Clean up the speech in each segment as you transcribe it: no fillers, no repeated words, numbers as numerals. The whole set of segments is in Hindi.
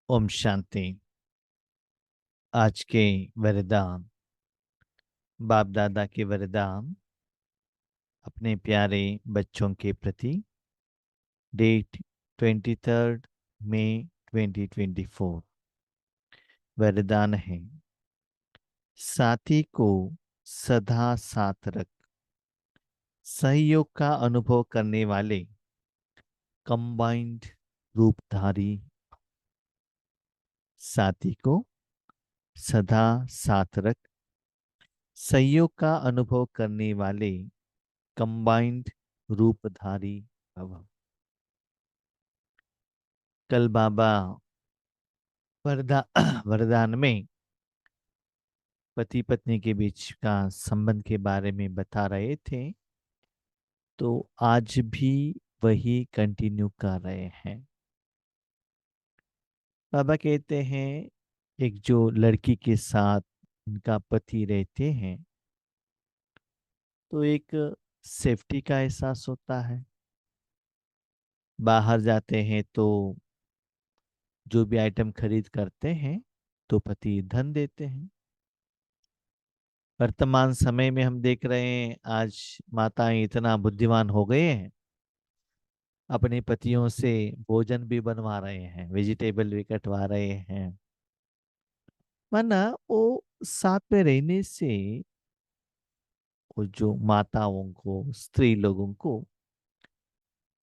ओम शांति। आज के वरदान, बाप दादा के वरदान अपने प्यारे बच्चों के प्रति। डेट 23 मई 2024। वरदान है, साथी को सदा साथ रख। सहयोग का अनुभव करने वाले कंबाइंड रूपधारी। साथी को सदा साथ रख। सहयोग का अनुभव करने वाले कंबाइंड रूपधारी भव। कल बाबा वरदान में पति पत्नी के बीच का संबंध के बारे में बता रहे थे, तो आज भी वही कंटिन्यू कर रहे हैं। बाबा कहते हैं, एक जो लड़की के साथ उनका पति रहते हैं, तो एक सेफ्टी का एहसास होता है। बाहर जाते हैं तो जो भी आइटम खरीद करते हैं तो पति धन देते हैं। वर्तमान समय में हम देख रहे हैं, आज माताएं इतना बुद्धिमान हो गए हैं, अपने पतियों से भोजन भी बनवा रहे हैं, वेजिटेबल भी कटवा रहे हैं। माना वो साथ में रहने से वो जो माताओं को, स्त्री लोगों को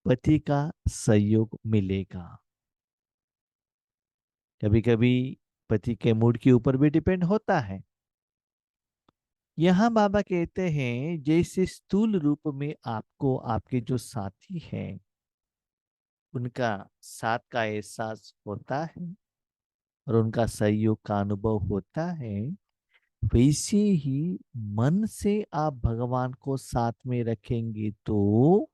पति का सहयोग मिलेगा। कभी कभी पति के मूड के ऊपर भी डिपेंड होता है। यहाँ बाबा कहते हैं, जैसे स्थूल रूप में आपको आपके जो साथी हैं उनका साथ का एहसास होता है और उनका सहयोग का अनुभव होता है, वैसे ही मन से आप भगवान को साथ में रखेंगे तो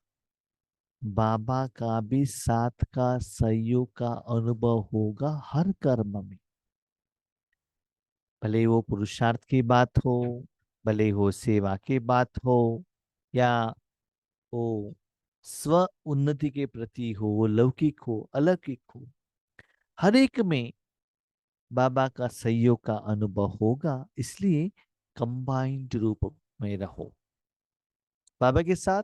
बाबा का भी साथ का, सहयोग का अनुभव होगा हर कर्म में। भले वो पुरुषार्थ की बात हो, भले हो सेवा की बात हो, या वो स्व उन्नति के प्रति हो, वो लौकिक हो अलौकिक हो, हर एक में बाबा का सहयोग का अनुभव होगा। इसलिए कंबाइंड रूप में रहो। बाबा के साथ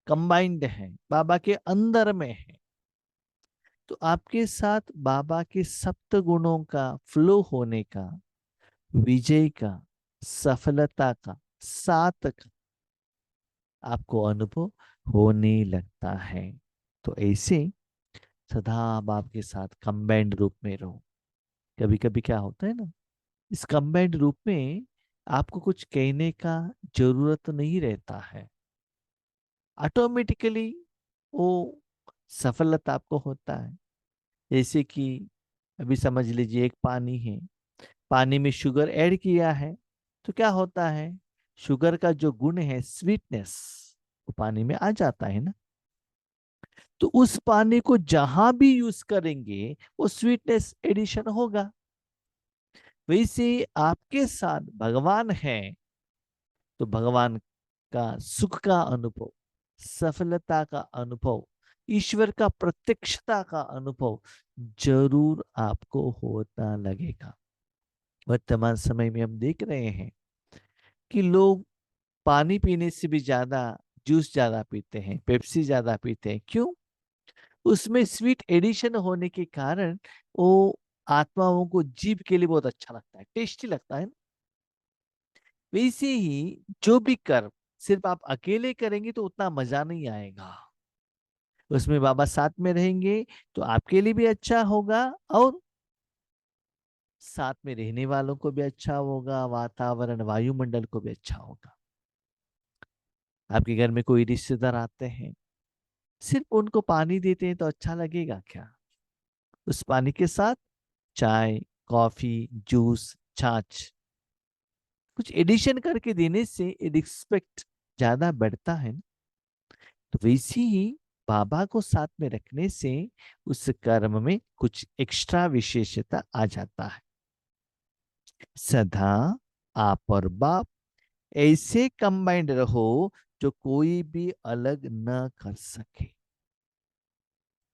कंबाइंड है, बाबा के अंदर में है, तो आपके साथ बाबा के सप्त गुणों का फ्लो होने का, विजय का, सफलता का, साथ का आपको अनुभव होने लगता है। तो ऐसे सदा बाप के साथ कंबाइंड रूप में रहो। कभी कभी क्या होता है ना, इस कंबाइंड रूप में आपको कुछ कहने का जरूरत नहीं रहता है, ऑटोमेटिकली वो सफलता आपको होता है। जैसे कि अभी समझ लीजिए, एक पानी है, पानी में शुगर ऐड किया है, तो क्या होता है, शुगर का जो गुण है स्वीटनेस, वो पानी में आ जाता है ना। तो उस पानी को जहां भी यूज करेंगे वो स्वीटनेस एडिशन होगा। वैसे आपके साथ भगवान है, तो भगवान का सुख का अनुभव, सफलता का अनुभव, ईश्वर का प्रत्यक्षता का अनुभव जरूर आपको होता लगेगा। वर्तमान समय में हम देख रहे हैं कि लोग पानी पीने से भी ज्यादा जूस ज्यादा पीते हैं, पेप्सी ज्यादा पीते हैं। क्यों? उसमें स्वीट एडिशन होने के कारण वो आत्माओं को जीभ के लिए बहुत अच्छा लगता है, टेस्टी लगता है ना। वैसे ही जो भी कर्म सिर्फ आप अकेले करेंगे तो उतना मजा नहीं आएगा। उसमें बाबा साथ में रहेंगे तो आपके लिए भी अच्छा होगा और साथ में रहने वालों को भी अच्छा होगा, वातावरण वायुमंडल को भी अच्छा होगा। आपके घर में कोई रिश्तेदार आते हैं, सिर्फ उनको पानी देते हैं तो अच्छा लगेगा क्या? उस पानी के साथ चाय, कॉफी, जूस, छाछ कुछ एडिशन करके देने से रिस्पेक्ट ज्यादा बढ़ता है ना। तो वैसे ही बाबा को साथ में रखने से उस कर्म में कुछ एक्स्ट्रा विशेषता आ जाता है। सदा आप और बाप ऐसे कंबाइंड रहो जो कोई भी अलग न कर सके।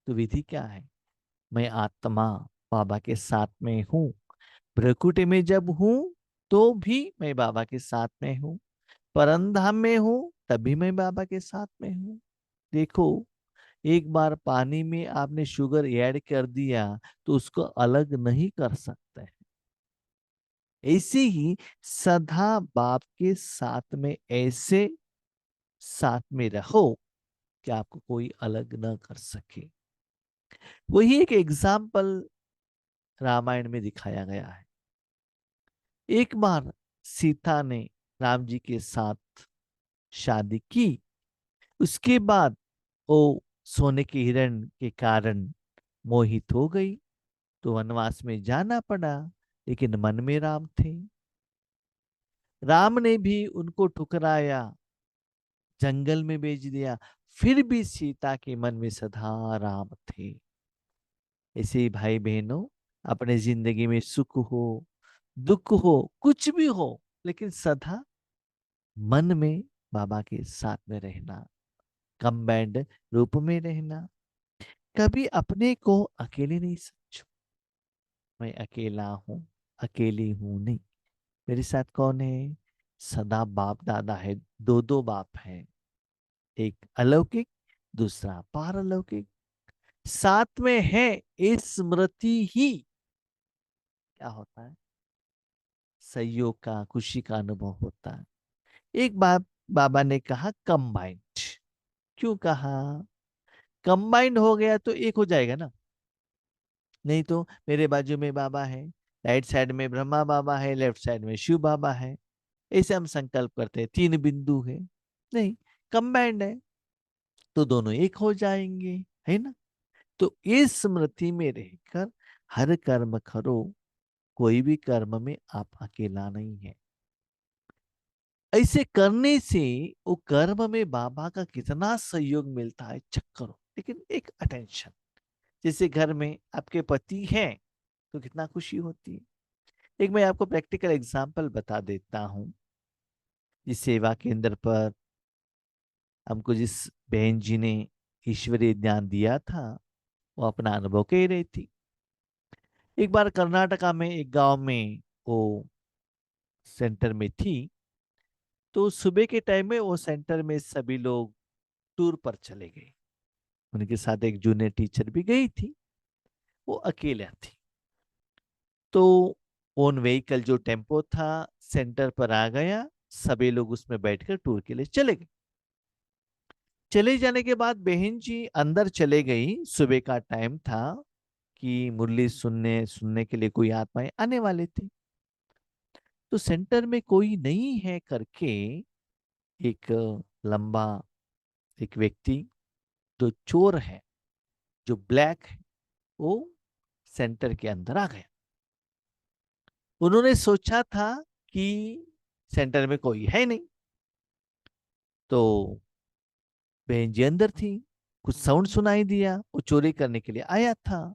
तो विधि क्या है? मैं आत्मा, बाबा के साथ में हूँ। भ्रकुटी में जब हूँ तो भी मैं बाबा के साथ में हूँ। परमधाम में हूँ तभी मैं बाबा के साथ में हूँ। देखो, एक बार पानी में आपने शुगर ऐड कर दिया तो उसको अलग नहीं कर सकते। ऐसे ही सदा बाप के साथ में ऐसे साथ में रहो कि आपको कोई अलग न कर सके। वही एक एग्जाम्पल रामायण में दिखाया गया है। एक बार सीता ने राम जी के साथ शादी की। उसके बाद वो सोने के हिरण के कारण मोहित हो गई, तो वनवास में जाना पड़ा। लेकिन मन में राम थे। राम ने भी उनको ठुकराया, जंगल में भेज दिया, फिर भी सीता के मन में सदा राम थे। ऐसे ही भाई बहनों, अपने जिंदगी में सुख हो, दुख हो, कुछ भी हो, लेकिन सदा मन में बाबा के साथ में रहना, कंबाइंड रूप में रहना। कभी अपने को अकेले नहीं समझो। मैं अकेला हूं, अकेली हूं नहीं। मेरे साथ कौन है? सदा बाप दादा है। दो दो बाप है, एक अलौकिक, दूसरा पारलौकिक। साथ में है, इस स्मृति ही क्या होता है? सहयोग का, खुशी का अनुभव होता है। एक बार बाबा ने कहा कंबाइंड। क्यों कहा? कंबाइंड हो गया तो एक हो जाएगा ना। नहीं तो मेरे बाजू में बाबा है, राइट साइड में ब्रह्मा बाबा है, लेफ्ट साइड में शिव बाबा है, ऐसे हम संकल्प करते हैं, तीन बिंदु है। नहीं, कंबाइंड है तो दोनों एक हो जाएंगे, है ना। तो इस स्मृति में रहकर हर कर्म करो। कोई भी कर्म में आप अकेला नहीं है। ऐसे करने से वो कर्म में बाबा का कितना सहयोग मिलता है, चेक करो। लेकिन एक अटेंशन, जैसे घर में आपके पति हैं तो कितना खुशी होती है। एक मैं आपको प्रैक्टिकल एग्जांपल बता देता हूँ। इस सेवा केंद्र पर हमको जिस बहन जी ने ईश्वरीय ज्ञान दिया था, वो अपना अनुभव कह रही थी। एक बार कर्नाटका में एक गांव में वो सेंटर में थी। तो सुबह के टाइम में वो सेंटर में सभी लोग टूर पर चले गए। उनके साथ एक जूनियर टीचर भी गई थी। वो अकेला थी। तो ओन व्हीकल जो टेम्पो था सेंटर पर आ गया। सभी लोग उसमें बैठकर टूर के लिए चले गए। चले जाने के बाद बहन जी अंदर चले गई। सुबह का टाइम था कि मुरली सुनने सुनने के लिए कोई आत्माएं आने वाले थे। तो सेंटर में कोई नहीं है करके एक लंबा एक व्यक्ति, जो चोर है, जो ब्लैक है, वो सेंटर के अंदर आ गया। उन्होंने सोचा था कि सेंटर में कोई है नहीं। तो बहन जी अंदर थी। कुछ साउंड सुनाई दिया, वो चोरी करने के लिए आया था।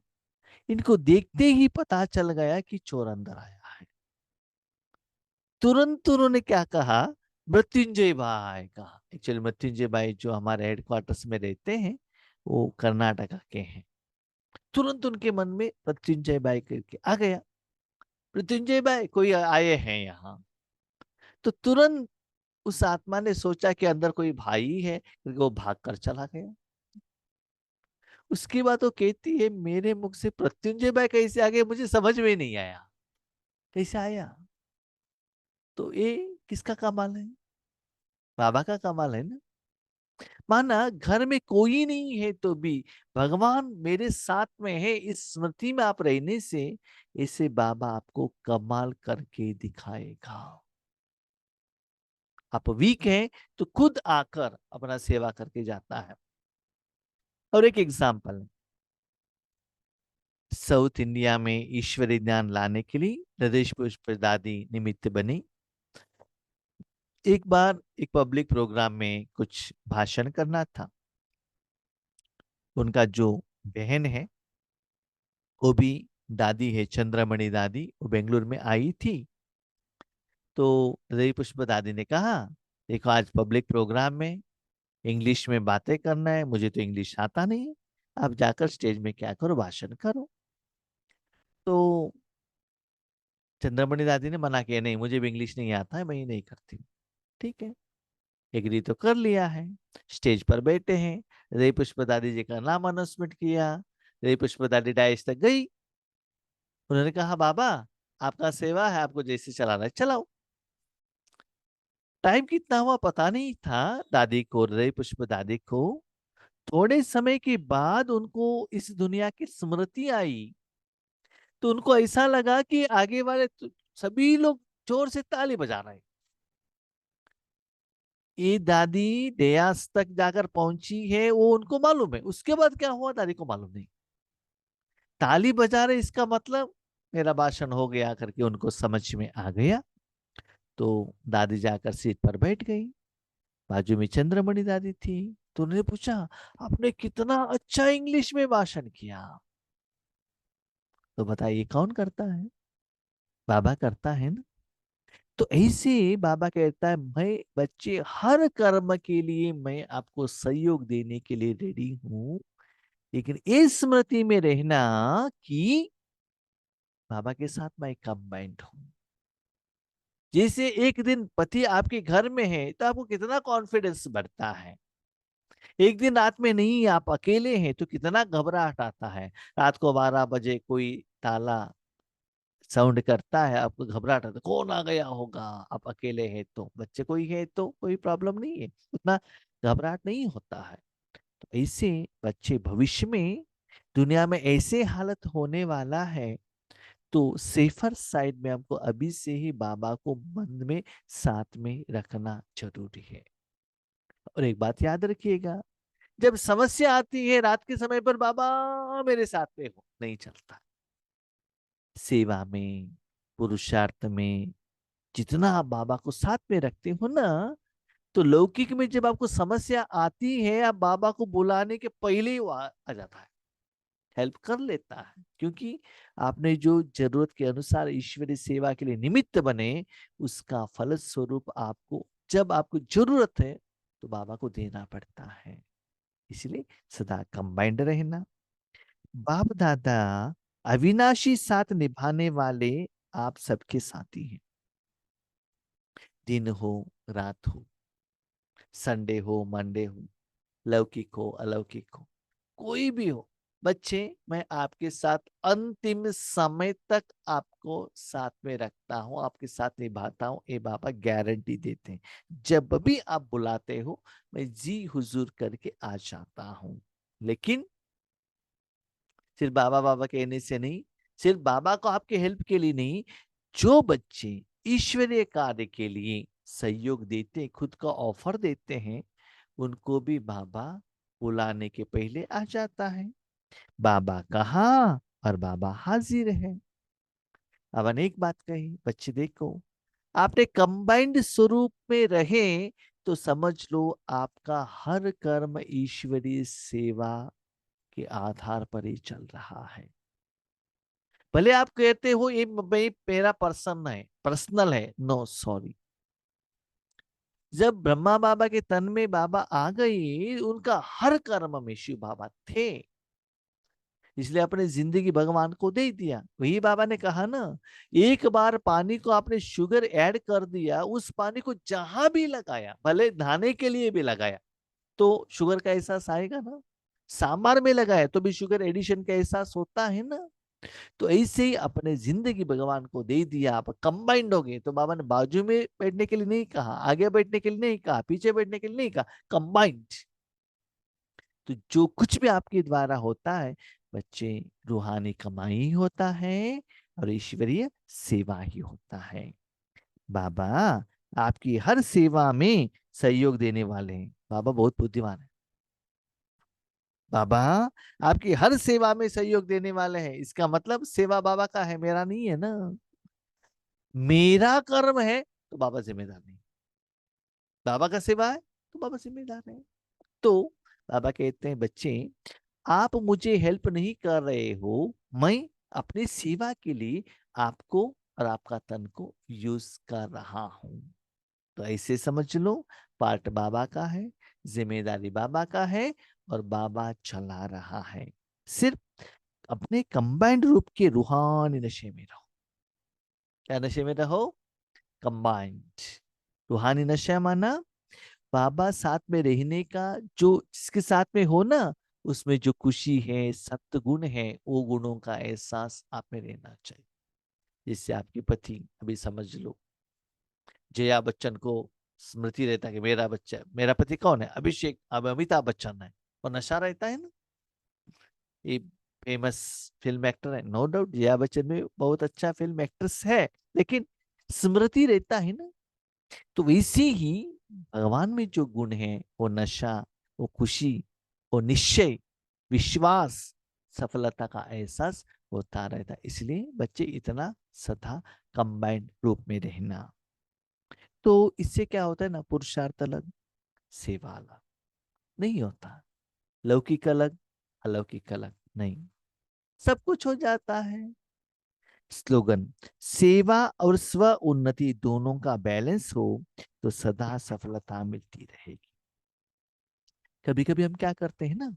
इनको देखते ही पता चल गया कि चोर अंदर आया है। तुरंत उन्होंने क्या कहा? मृत्युंजय भाई कहा। एक्चुअली मृत्युंजय भाई जो हमारे हेडक्वार्टर्स में रहते हैं, वो कर्नाटका के हैं। तुरंत उनके मन में मृत्युंजय भाई करके आ गया। मृत्युंजय भाई कोई आए हैं यहाँ। तो तुरंत उस आत्मा ने सोचा कि अंदर कोई भाई है, क्योंकि वो भाग कर चला गया। उसके बाद वो कहती है, मेरे मुख से मृत्युंजय भाई कैसे आ गए मुझे समझ में नहीं आया। कैसे आया? तो ये किसका कमाल है? बाबा का कमाल है ना। माना घर में कोई नहीं है तो भी भगवान मेरे साथ में है, इस स्मृति में आप रहने से इसे बाबा आपको कमाल करके दिखाएगा। आप वीक हैं तो खुद आकर अपना सेवा करके जाता है। और एक एग्जाम्पल, साउथ इंडिया में ईश्वरी ज्ञान लाने के लिए हृदय पुष्प दादी निमित्त बनी। एक बार एक पब्लिक प्रोग्राम में कुछ भाषण करना था। उनका जो बहन है, वो भी दादी है, चंद्रमणि दादी, वो बेंगलुरु में आई थी। तो हृदय पुष्प दादी ने कहा, देखो आज पब्लिक प्रोग्राम में इंग्लिश में बातें करना है, मुझे तो इंग्लिश आता नहीं है। आप जाकर स्टेज में क्या करो, भाषण करो। तो चंद्रमणि दादी ने मना किया, नहीं मुझे भी इंग्लिश नहीं आता है, मैं ये नहीं करती हूँ। ठीक है, एग्री तो कर लिया है। स्टेज पर बैठे हैं, रे पुष्प दादी जी का नाम अनाउंसमेंट किया। रे पुष्प दादी डायस तक गई। उन्होंने कहा बाबा आपका सेवा है, आपको जैसे चलाना है चलाओ। टाइम कितना हुआ पता नहीं था दादी को, रे पुष्प दादी को। थोड़े समय के बाद उनको इस दुनिया की स्मृति आई। तो उनको ऐसा लगा कि आगे वाले सभी लोग जोर से ताली बजा रहे हैं। ये दादी दयास तक जाकर पहुंची है, वो उनको मालूम है। उसके बाद क्या हुआ दादी को मालूम नहीं। ताली बजा रहे इसका मतलब मेरा भाषण हो गया करके उनको समझ में आ गया। तो दादी जाकर सीट पर बैठ गई। बाजू में चंद्रमणि दादी थी। तो उन्होंने पूछा आपने कितना अच्छा इंग्लिश में भाषण किया। तो बताइए कौन करता है? बाबा करता है ना। तो ऐसे बाबा कहता है मैं बच्चे हर कर्म के लिए मैं आपको सहयोग देने के लिए रेडी हूं, लेकिन इस स्मृति में रहना कि बाबा के साथ मैं कंबाइंड हूं। जैसे एक दिन पति आपके घर में है तो आपको कितना कॉन्फिडेंस बढ़ता है। एक दिन रात में नहीं, आप अकेले हैं तो कितना घबराहट आता है। रात को 12 बजे कोई ताला साउंड करता है, आपको घबराहट आता है, कौन आ गया होगा। आप अकेले हैं तो, बच्चे कोई है तो कोई प्रॉब्लम नहीं है, उतना घबराहट नहीं होता है। तो ऐसे बच्चे भविष्य में दुनिया में ऐसे हालत होने वाला है, तो सेफर साइड में हमको अभी से ही बाबा को मन में साथ में रखना जरूरी है। और एक बात याद रखिएगा, जब समस्या आती है रात के समय पर बाबा मेरे साथ में हो, नहीं चलता। सेवा में, पुरुषार्थ में जितना आप बाबा को साथ में रखते हो ना, तो लौकिक में जब आपको समस्या आती है, आप बाबा को बुलाने के पहले ही वो आ जाता है, हेल्प कर लेता है। क्योंकि आपने जो जरूरत के अनुसार ईश्वरीय सेवा के लिए निमित्त बने, उसका फल स्वरूप आपको जब आपको जरूरत है तो बाबा को देना पड़ता है। इसलिए सदा कंबाइंड रहना। बाप दादा अविनाशी साथ निभाने वाले आप सबके साथी हैं। दिन हो, रात हो, संडे हो, मंडे हो, लौकिक हो, अलौकिक हो, कोई भी हो, बच्चे मैं आपके साथ अंतिम समय तक आपको साथ में रखता हूं, आपके साथ निभाता हूं, ये बाबा गारंटी देते हैं। जब भी आप बुलाते हो मैं जी हुजूर करके आ जाता हूं। लेकिन सिर्फ बाबा बाबा कहने से नहीं, सिर्फ बाबा को आपके हेल्प के लिए नहीं, जो बच्चे ईश्वरीय कार्य के लिए सहयोग देते, खुद का ऑफर देते हैं, उनको भी बाबा बुलाने के पहले आ जाता है। बाबा कहा और बाबा हाजिर है। अब अनेक बात कही, बच्चे देखो आपने कंबाइंड स्वरूप में रहे तो समझ लो आपका हर कर्म ईश्वरीय सेवा के आधार पर ही चल रहा है। भले आप कहते हो ये भाई मेरा पर्सनल है, नो सॉरी। जब ब्रह्मा बाबा के तन में बाबा आ गए, उनका हर कर्म में शिव बाबा थे, इसलिए अपनी जिंदगी भगवान को दे दिया। वही बाबा ने कहा ना, एक बार पानी को आपने शुगर ऐड कर दिया, उस पानी को जहां भी लगाया, भले नहाने के लिए भी लगाया, तो शुगर का एहसास आएगा ना। सांबार में लगाया तो भी शुगर एडिशन का एहसास होता है ना। तो ऐसे ही अपने जिंदगी भगवान को दे दिया, आप कंबाइंड हो गए। तो बाबा ने बाजू में बैठने के लिए नहीं कहा, आगे बैठने के लिए नहीं कहा, पीछे बैठने के लिए नहीं कहा, कंबाइंड। तो जो कुछ भी आपके द्वारा होता है बच्चे, रूहानी कमाई ही होता है और ईश्वरीय सेवा ही होता है। बाबा आपकी हर सेवा में सहयोग देने वाले हैं। बाबा बहुत बुद्धिमान है। बाबा आपकी हर सेवा में सहयोग देने वाले हैं, इसका मतलब सेवा बाबा का है, मेरा नहीं है ना। मेरा कर्म है तो बाबा जिम्मेदार नहीं, बाबा का सेवा है तो बाबा जिम्मेदार है। तो बाबा कहते हैं बच्चे आप मुझे हेल्प नहीं कर रहे हो, मैं अपनी सेवा के लिए आपको और आपका तन को यूज कर रहा हूं। तो ऐसे समझ लो, पार्ट बाबा का है, जिम्मेदारी बाबा का है और बाबा चला रहा है। सिर्फ अपने कंबाइंड रूप के रूहानी नशे में रहो। क्या नशे में रहो? कंबाइंड रूहानी नशा माना बाबा साथ में रहने का, जो जिसके साथ में हो ना, उसमें जो खुशी है, सत्गुण है, वो गुणों का एहसास आप में रहना चाहिए। जिससे आपके पति, अभी समझ लो जया बच्चन को स्मृति रहता है कि मेरा बच्चा, मेरा पति कौन है? अभिषेक, अब अमिताभ बच्चन है, और नशा रहता है ना, ये फेमस फिल्म एक्टर है, नो डाउट जया बच्चन में बहुत अच्छा फिल्म एक्ट्रेस है, लेकिन स्मृति रहता है ना। तो वैसे ही भगवान में जो गुण है, वो नशा, वो खुशी, वो निश्चय, विश्वास, सफलता का एहसास होता रहता है। इसलिए बच्चे इतना सदा कंबाइंड रूप में रहना। तो इससे क्या होता है ना, पुरुषार्थ अलग, सेवा अलग नहीं होता, लौकिक अलग, अलौकिक अलग नहीं, सब कुछ हो जाता है। स्लोगन, सेवा और स्व उन्नति दोनों का बैलेंस हो तो सदा सफलता मिलती रहेगी। कभी कभी हम क्या करते हैं ना,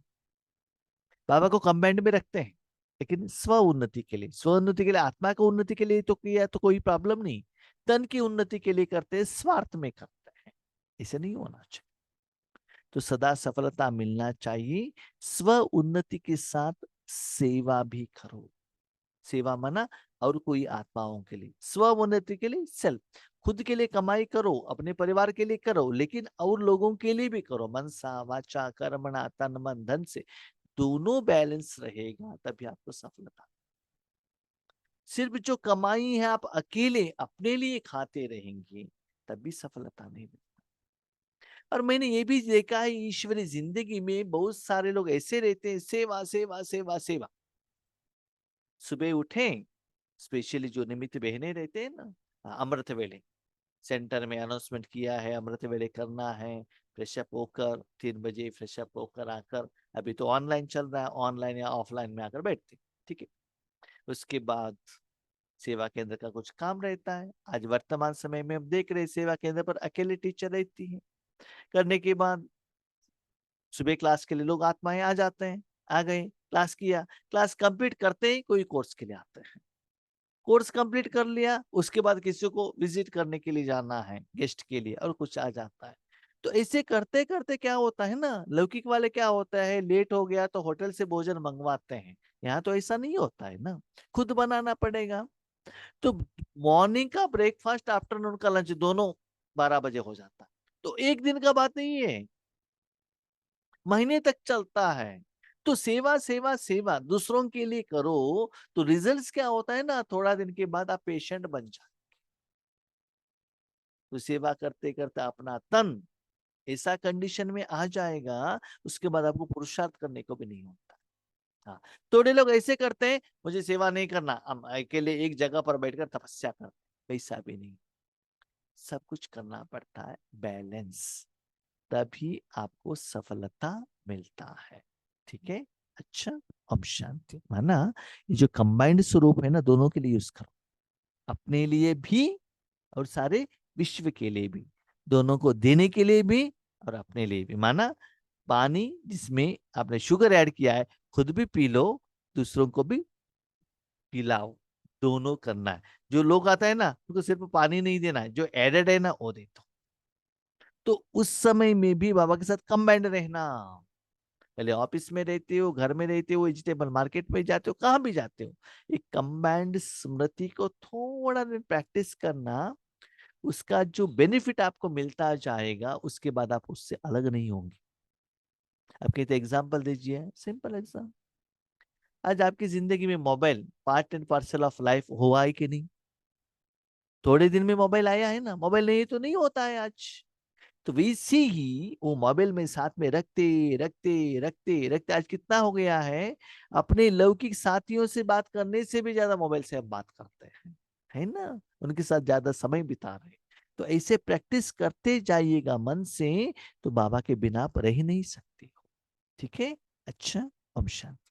बाबा को कंबाइंड में रखते हैं, लेकिन स्व उन्नति के लिए, स्व उन्नति के लिए, आत्मा को उन्नति के लिए तो किया तो कोई प्रॉब्लम नहीं, तन की उन्नति के लिए करते हैं, स्वार्थ में करते हैं, इसे नहीं होना चाहिए। तो सदा सफलता मिलना चाहिए, स्व उन्नति के साथ सेवा भी करो। सेवा माना और कोई आत्माओं के लिए, स्व उन्नति के लिए सेल्फ, खुद के लिए कमाई करो, अपने परिवार के लिए करो, लेकिन और लोगों के लिए भी करो, मनसा वाचा कर्मणा, तन मन धन से दोनों बैलेंस रहेगा तभी आपको सफलता। सिर्फ जो कमाई है आप अकेले अपने लिए खाते रहेंगे तभी सफलता नहीं मिलती। और मैंने ये भी देखा है ईश्वरी जिंदगी में बहुत सारे लोग ऐसे रहते हैं, सेवा सेवा सेवा सेवा। सुबह उठे, स्पेशली जो निमित्त बहने रहते हैं ना, अमृत वेले सेंटर में अनाउंसमेंट किया है, अमृत वेले करना है, फ्रेशअप होकर 3 बजे फ्रेशअप होकर आकर, अभी तो ऑनलाइन चल रहा है, ऑनलाइन या ऑफलाइन में आकर बैठते, ठीक है। उसके बाद सेवा केंद्र का कुछ काम रहता है। आज वर्तमान समय में हम देख रहे हैं सेवा केंद्र पर अकेले टीचर रहती है। करने के बाद सुबह क्लास के लिए लोग आत्माएं आ जाते हैं, आ गए, क्लास किया, क्लास कंप्लीट करते ही कोई कोर्स के लिए आते हैं, कोर्स कंप्लीट कर लिया, उसके बाद किसी को विजिट करने के लिए जाना है, गेस्ट के लिए, और कुछ आ जाता है। तो ऐसे करते करते क्या होता है ना, लौकिक वाले क्या होता है, लेट हो गया तो होटल से भोजन मंगवाते हैं, यहाँ तो ऐसा नहीं होता है ना, खुद बनाना पड़ेगा। तो मॉर्निंग का ब्रेकफास्ट, आफ्टरनून का लंच दोनों 12 बजे हो जाता है। तो एक दिन का बात नहीं है, महीने तक चलता है। तो सेवा सेवा सेवा दूसरों के लिए करो, तो रिजल्ट्स क्या होता है ना, थोड़ा दिन के बाद आप पेशेंट बन जाते। तो सेवा करते करते अपना तन ऐसा कंडीशन में आ जाएगा, उसके बाद आपको पुरुषार्थ करने को भी नहीं होता। हाँ, थोड़े लोग ऐसे करते हैं, मुझे सेवा नहीं करना, हम अकेले एक जगह पर बैठकर तपस्या करते, वैसा भी नहीं, सब कुछ करना पड़ता है, बैलेंस, तभी आपको सफलता मिलता है। ठीक है, अच्छा। अब शांति माना, ये जो कंबाइंड स्वरूप है ना, दोनों के लिए यूज करो, अपने लिए भी और सारे विश्व के लिए भी, दोनों को देने के लिए भी और अपने लिए भी। माना पानी जिसमें आपने शुगर ऐड किया है, खुद भी पी लो, दूसरों को भी पिलाओ, दोनों करना है। जो लोग आता है ना, उनको सिर्फ पानी नहीं देना है, जो एडेड है ना वो दे दो। तो उस समय में भी बाबा के साथ कंबाइंड रहना, पहले ऑफिस में रहते हो, घर में रहते हो, वेजिटेबल मार्केट में जाते हो, कहाँ भी जाते हो, एक कंबाइंड स्मृति को थोड़ा दिन प्रैक्टिस करना, उसका जो बेनिफिट आपको मिलता जाएगा, उसके बाद आप उससे अलग नहीं होंगे। आप कहते एग्जाम्पल दीजिए, सिंपल एग्जाम्पल, आज आपकी जिंदगी में mobile part and parcel of life हुआ है कि नहीं? थोड़े दिन में मोबाइल आया है ना, मोबाइल नहीं तो नहीं होता है आज। तो वैसे ही वो मोबाइल में साथ में रखते रखते रखते रखते आज कितना हो गया है, अपने लौकिक साथियों से बात करने से भी ज्यादा मोबाइल से हम बात करते हैं, है ना, उनके साथ ज्यादा समय बिता रहे। तो ऐसे प्रैक्टिस करते जाइएगा मन से, तो बाबा के बिना आप रह ही नहीं सकते हो। ठीक है, अच्छा, ओम शांति।